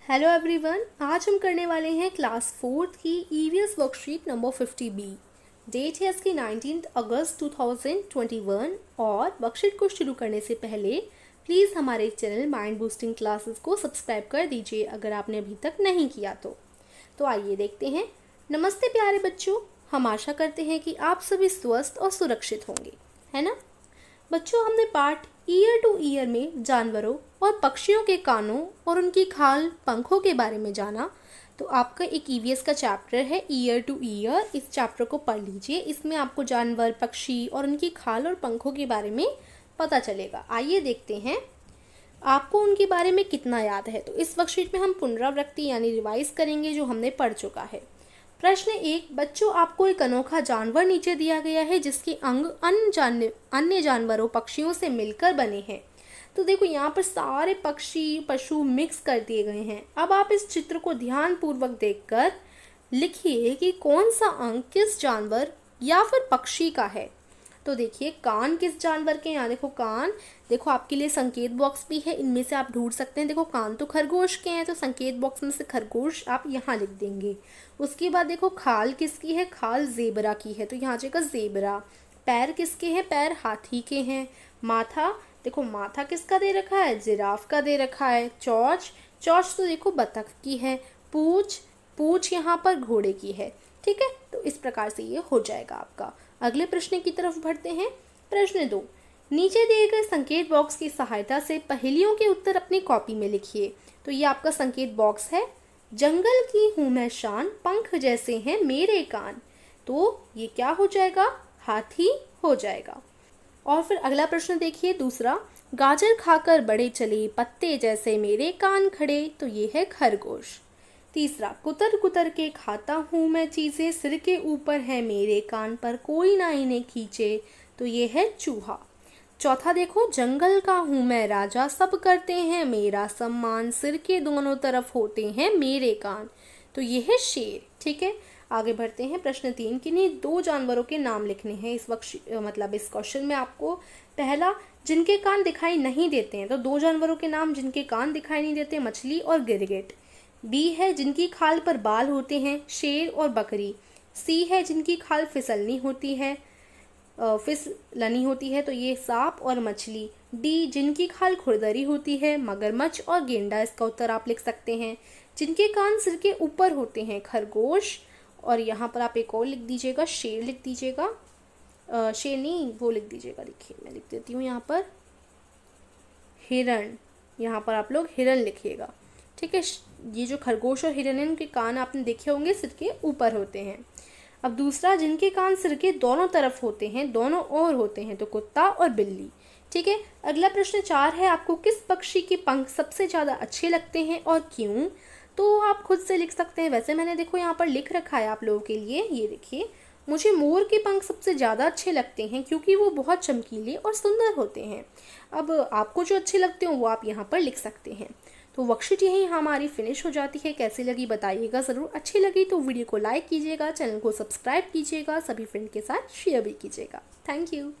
Hello everyone, आज हम करने वाले हैं क्लास 4th की EVS worksheet number 50B। Date है इसकी 19 अगस्त 2021 और वर्कशीट को शुरू करने से पहले प्लीज़ हमारे चैनल माइंड बूस्टिंग क्लासेस को सब्सक्राइब कर दीजिए अगर आपने अभी तक नहीं किया तो आइए देखते हैं। नमस्ते प्यारे बच्चों, हम आशा करते हैं कि आप सभी स्वस्थ और सुरक्षित होंगे, है ना बच्चों। हमने पार्ट ईयर टू ईयर में जानवरों और पक्षियों के कानों और उनकी खाल पंखों के बारे में जाना। तो आपका एक ईवीएस का चैप्टर है ईयर टू ईयर, इस चैप्टर को पढ़ लीजिए। इसमें आपको जानवर, पक्षी और उनकी खाल और पंखों के बारे में पता चलेगा। आइए देखते हैं आपको उनके बारे में कितना याद है। तो इस वर्कशीट में हम पुनरावृत्ति यानी रिवाइज करेंगे जो हमने पढ़ चुका है। प्रश्न 1, बच्चों आपको एक अनोखा जानवर नीचे दिया गया है जिसके अंग अन्य जानवरों पक्षियों से मिलकर बने हैं। तो देखो यहाँ पर सारे पक्षी पशु मिक्स कर दिए गए हैं। अब आप इस चित्र को ध्यान पूर्वक देखकर लिखिए कि कौन सा अंग किस जानवर या फिर पक्षी का है। तो देखिए कान किस जानवर के, यहाँ देखो कान, देखो आपके लिए संकेत बॉक्स भी है, इनमें से आप ढूंढ सकते हैं। देखो कान तो खरगोश के हैं तो संकेत बॉक्स में से खरगोश आप यहाँ लिख देंगे। उसके बाद देखो खाल किसकी है, खाल जेबरा की है तो यहाँ जाएगा जेबरा। पैर किसके हैं, पैर हाथी के हैं। माथा, देखो माथा किसका दे रखा है, जिराफ का दे रखा है। चोंच, चोंच तो देखो बतख की है। पूंछ, पूंछ यहाँ पर घोड़े की है। ठीक है, तो इस प्रकार से ये हो जाएगा आपका। अगले प्रश्न की तरफ बढ़ते हैं। प्रश्न 2, नीचे दिए गए संकेत बॉक्स की सहायता से पहेलियों के उत्तर अपनी कॉपी में लिखिए। तो ये आपका संकेत बॉक्स है। जंगल की हूं मैं शान, पंख जैसे हैं मेरे कान। तो ये क्या हो जाएगा, हाथी हो जाएगा। और फिर अगला प्रश्न देखिए दूसरा, गाजर खाकर बड़े चले, पत्ते जैसे मेरे कान खड़े। तो ये है खरगोश। तीसरा, कुतर कुतर के खाता हूँ मैं चीजें, सिर के ऊपर है मेरे कान पर कोई ना इन्हें खींचे। तो ये है चूहा। चौथा देखो, जंगल का हूँ मैं राजा, सब करते हैं मेरा सम्मान, सिर के दोनों तरफ होते हैं मेरे कान। तो ये है शेर। ठीक है, आगे बढ़ते हैं। प्रश्न 3, किन्हीं 2 जानवरों के नाम लिखने हैं इस इस क्वेश्चन में आपको। पहला, जिनके कान दिखाई नहीं देते हैं, तो 2 जानवरों के नाम जिनके कान दिखाई नहीं देते, मछली और गिरगिट। बी है जिनकी खाल पर बाल होते हैं, शेर और बकरी। सी है जिनकी खाल फिसलनी होती है, तो ये सांप और मछली। डी जिनकी खाल खुरदरी होती है, मगरमच्छ और गेंडा। इसका उत्तर आप लिख सकते हैं। जिनके कान सिर के ऊपर होते हैं, खरगोश। और यहाँ पर आप एक और लिख दीजिएगा, शेर लिख दीजिएगा। शेर नहीं, वो लिख दीजिएगा, देखिए मैं लिख देती हूँ यहाँ पर हिरण। यहाँ पर आप लोग हिरण लिखिएगा। ठीक है, ये जो खरगोश और हिरण है उनके कान आपने देखे होंगे सिर के ऊपर होते हैं। अब दूसरा, जिनके कान सिर के दोनों तरफ होते हैं, दोनों ओर होते हैं, तो कुत्ता और बिल्ली। ठीक है, अगला प्रश्न 4 है, आपको किस पक्षी के पंख सबसे ज़्यादा अच्छे लगते हैं और क्यों। तो आप खुद से लिख सकते हैं। वैसे मैंने देखो यहाँ पर लिख रखा है आप लोगों के लिए, ये देखिए, मुझे मोर के पंख सबसे ज़्यादा अच्छे लगते हैं क्योंकि वो बहुत चमकीले और सुंदर होते हैं। अब आपको जो अच्छे लगते हो वो आप यहाँ पर लिख सकते हैं। तो वर्कशीट यही हमारी फिनिश हो जाती है। कैसी लगी बताइएगा ज़रूर। अच्छी लगी तो वीडियो को लाइक कीजिएगा, चैनल को सब्सक्राइब कीजिएगा, सभी फ्रेंड के साथ शेयर भी कीजिएगा। Thank you.